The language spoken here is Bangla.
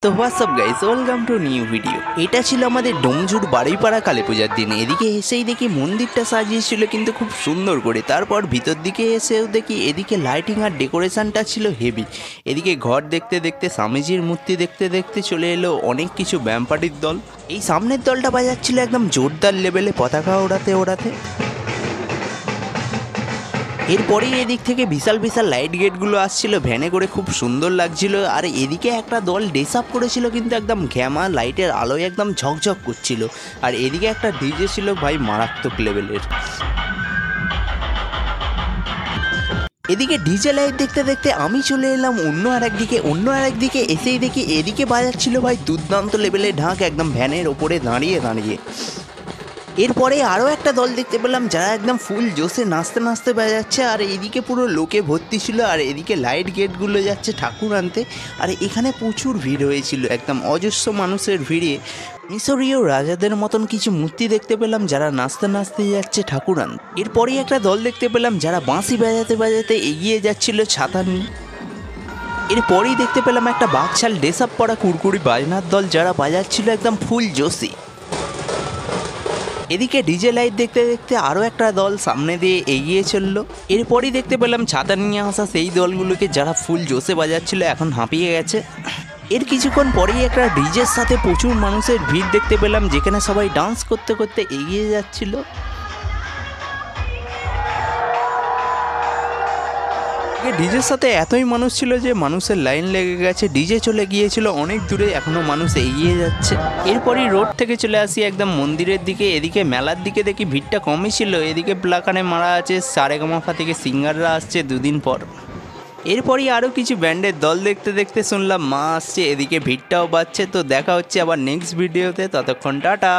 তো WhatsApp guys, welcome to new video. এটা ছিল আমাদের ডোমজুর বাড়িপাড়া কালী পূজার দিন। এদিকে এসেই দেখি মন্দিরটা সাজিয়েছিল কিন্তু খুব সুন্দর করে। তারপর ভিতর দিকে এসেও দেখি এদিকে লাইটিং আর ডেকোরেশনটা ছিল হেভি। এদিকে ঘর দেখতে দেখতে স্বামীজির মূর্তি দেখতে দেখতে চলে এলো অনেক কিছু ব্যায়াম পার্টির দল। এই সামনের দলটা বাজাচ্ছিল একদম জোরদার লেভেলে পতাকা ওড়াতে ওড়াতে। এরপরেই এদিক থেকে বিশাল বিশাল লাইট গেটগুলো আসছিল ভ্যানে করে, খুব সুন্দর লাগছিল। আর এদিকে একটা দল ড্রেস আপ করেছিল কিন্তু একদম ঘ্যামা লাইটের আলোয় একদম ঝকঝক করছিল। আর এদিকে একটা ডিজে ছিল ভাই মারাত্মক লেভেলের। এদিকে ডিজে লাইট দেখতে দেখতে আমি চলে এলাম অন্য আরেকদিকে এসেই দেখি এদিকে বাজাচ্ছিল ভাই দুর্দান্ত লেভেলের ঢাক একদম ভ্যানের ওপরে দাঁড়িয়ে দাঁড়িয়ে। এরপরে আরও একটা দল দেখতে পেলাম যারা একদম ফুল জোশে নাচতে নাচতে বাজাচ্ছে। আর এদিকে পুরো লোকে ভর্তি ছিল। আর এদিকে লাইট গেটগুলো যাচ্ছে ঠাকুর আনতে। আর এখানে প্রচুর ভিড় হয়েছিল, একদম অজস্র মানুষের ভিড়ে মিশরীয় রাজাদের মতন কিছু মূর্তি দেখতে পেলাম যারা নাচতে নাচতে যাচ্ছে ঠাকুর আনতে। এরপরেই একটা দল দেখতে পেলাম যারা বাঁশি বাজাতে বাজাতে এগিয়ে যাচ্ছিল ছাতা নিয়ে। এরপরেই দেখতে পেলাম একটা বাকশাল ড্রেস আপ পরা কুড়কুড়ি বাজনার দল যারা বাজাচ্ছিল একদম ফুল জোশে। এদিকে ডিজে লাইট দেখতে দেখতে আরও একটা দল সামনে দিয়ে এগিয়ে চললো। এরপরই দেখতে পেলাম ছাতা নিয়ে আসা সেই দলগুলোকে যারা ফুল জোশে বাজাচ্ছিল এখন হাঁপিয়ে গেছে। এর কিছুক্ষণ পরেই একটা ডিজের সাথে প্রচুর মানুষের ভিড় দেখতে পেলাম যেখানে সবাই ডান্স করতে করতে এগিয়ে যাচ্ছিল। ডিজের সাথে এতই মানুষ ছিল যে মানুষের লাইন লেগে গেছে। ডিজে চলে গিয়েছিল অনেক দূরে, এখনও মানুষ এগিয়ে যাচ্ছে। এরপরই রোড থেকে চলে আসি একদম মন্দিরের দিকে। এদিকে মেলার দিকে দেখি ভিড়টা কমই ছিল। এদিকে প্লাকানে মারা আছে সারেগামাপা থেকে সিঙ্গাররা আসছে দুদিন পর। এরপরই আরও কিছু ব্যান্ডের দল দেখতে দেখতে শুনলাম মা আসছে, এদিকে ভিড়টাও বাড়ছে। তো দেখা হচ্ছে আবার নেক্সট ভিডিওতে, ততক্ষণ টাটা।